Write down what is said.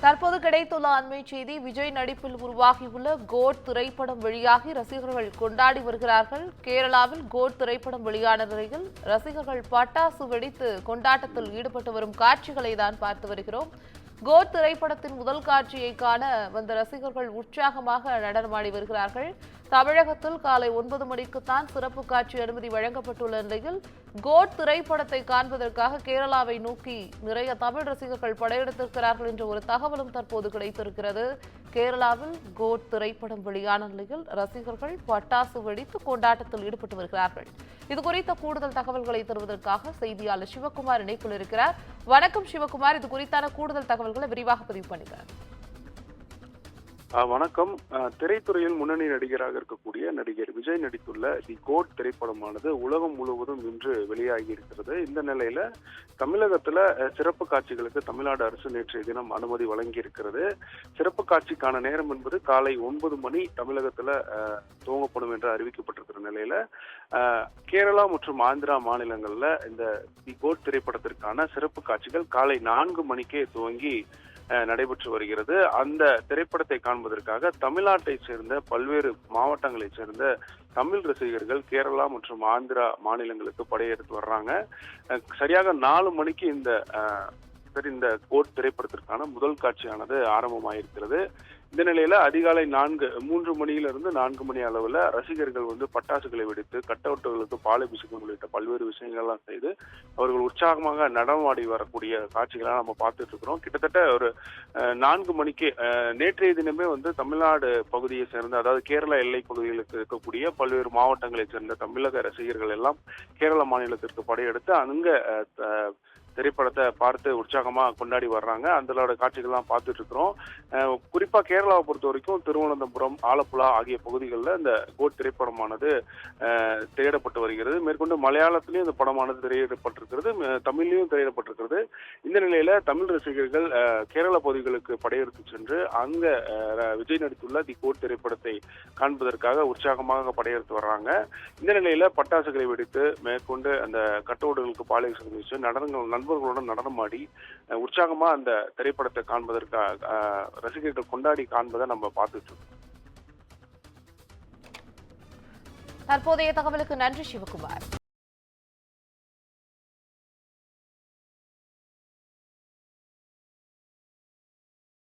தற்போது கிடைத்துள்ள அண்மை செய்தி. விஜய் நடிப்பில் உருவாகியுள்ள கோட் திரைப்படம் வெளியாகி ரசிகர்கள் கொண்டாடி வருகிறார்கள். கேரளாவில் கோட் திரைப்படம் வெளியான நிலையில் ரசிகர்கள் பட்டாசு வெடித்து கொண்டாட்டத்தில் ஈடுபட்டு வரும் காட்சிகளை தான் பார்த்து வருகிறோம். கோட் திரைப்படத்தின் முதல் காட்சியை காண வந்த ரசிகர்கள் உற்சாகமாக நடனமாடி வருகிறார்கள். தமிழகத்தில் காலை 9 மணிக்குத்தான் சிறப்பு காட்சி அனுமதி வழங்கப்பட்டுள்ள நிலையில் கோட் திரைப்படத்தை காண்பதற்காக கேரளாவை நோக்கி நிறைய தமிழ் ரசிகர்கள் படையெடுத்திருக்கிறார்கள் என்ற ஒரு தகவலும் தற்போது கிடைத்திருக்கிறது. கேரளாவில் கோட் திரைப்படம் வெளியான நிலையில் ரசிகர்கள் பட்டாசு வெடித்து கொண்டாட்டத்தில் ஈடுபட்டு வருகிறார்கள். இதுகுறித்த கூடுதல் தகவல்களை தருவதற்காக செய்தியாளர் சிவகுமார் இணைப்பில் இருக்கிறார். வணக்கம் சிவகுமார், இது குறித்தான கூடுதல் தகவல்களை விரிவாக பதிவு பண்ணுகிறார். வணக்கம். திரைத்துறையில் முன்னணி நடிகராக இருக்கக்கூடிய நடிகர் விஜய் நடித்துள்ள தி கோட் திரைப்படமானது உலகம் முழுவதும் இன்று வெளியாகி இருக்கிறது. இந்த நிலையில தமிழகத்துல சிறப்பு காட்சிகளுக்கு தமிழ்நாடு அரசு நேற்றைய தினம் அனுமதி வழங்கி இருக்கிறது. சிறப்பு காட்சிக்கான நேரம் என்பது காலை 9 மணி தமிழகத்துல துவங்கப்படும் என்று அறிவிக்கப்பட்டிருக்கிற நிலையில கேரளா மற்றும் ஆந்திரா மாநிலங்கள்ல இந்த தி கோட் திரைப்படத்திற்கான சிறப்பு காட்சிகள் காலை 4 மணிக்கே துவங்கி நடைபெற்று வருகிறது. அந்த திரைப்படத்தை காண்பதற்காக தமிழ்நாட்டை சேர்ந்த பல்வேறு மாவட்டங்களைச் சேர்ந்த தமிழ் ரசிகர்கள் கேரளா மற்றும் ஆந்திரா மாநிலங்களுக்கு படையெடுத்து வர்றாங்க. சரியாக 4 மணிக்கு இந்த கோட் திரைப்படத்திற்கான முதல் காட்சியானது ஆரம்பமாயிருக்கிறது. இந்த நிலையில அதிகாலை 3 மணியிலிருந்து 4 மணி அளவுல ரசிகர்கள் பட்டாசுகளை வெடித்து கட்டவுட்டுகளுக்கு பாலபிஷேகம் உள்ளிட்ட பல்வேறு விஷயங்கள்லாம் செய்து அவர்கள் உற்சாகமாக நடனமாடி வரக்கூடிய காட்சிகளை நம்ம பார்த்துட்டு இருக்கிறோம். கிட்டத்தட்ட ஒரு 4 மணிக்கு நேற்றைய தினமே தமிழ்நாடு பகுதியை சேர்ந்த, அதாவது கேரளா எல்லை பகுதிகளுக்கு இருக்கக்கூடிய பல்வேறு மாவட்டங்களை சேர்ந்த தமிழக ரசிகர்கள் எல்லாம் கேரள மாநிலத்திற்கு படையெடுத்து அங்க திரைப்படத்தை பார்த்து உற்சாகமா கொண்டாடி வர்றாங்க. அந்த காட்சிகள்லாம் பார்த்துட்டு இருக்கிறோம். குறிப்பா கேரளாவை பொறுத்த வரைக்கும் திருவனந்தபுரம், ஆலப்புழா ஆகிய பகுதிகளில் இந்த கோட் திரைப்படமானது திரையிடப்பட்டு வருகிறது. மேற்கொண்டு மலையாளத்திலையும் இந்த படமானது திரையிடப்பட்டிருக்கிறது, தமிழ்லையும் திரையிடப்பட்டிருக்கிறது. இந்த நிலையில தமிழ் ரசிகர்கள் கேரள பகுதிகளுக்கு படையெடுத்து சென்று அங்க விஜய் நடித்துள்ள தி கோட் திரைப்படத்தை காண்பதற்காக உற்சாகமாக படையெடுத்து வர்றாங்க. இந்த நிலையில பட்டாசுகளை வெடித்து மேற்கொண்டு அந்த கட்டோடுகளுக்கு பாலியல் வச்சு நண்பர்களுடன் நடனமாடி உற்சாகமா அந்த திரைப்படத்தை காண்பதற்காக ரசிகர்கள் கொண்டாடி காண்பதை நம்ம பார்த்துட்டு இருக்கோம். தற்போதைய தகவலுக்கு நன்றி சிவகுமார்.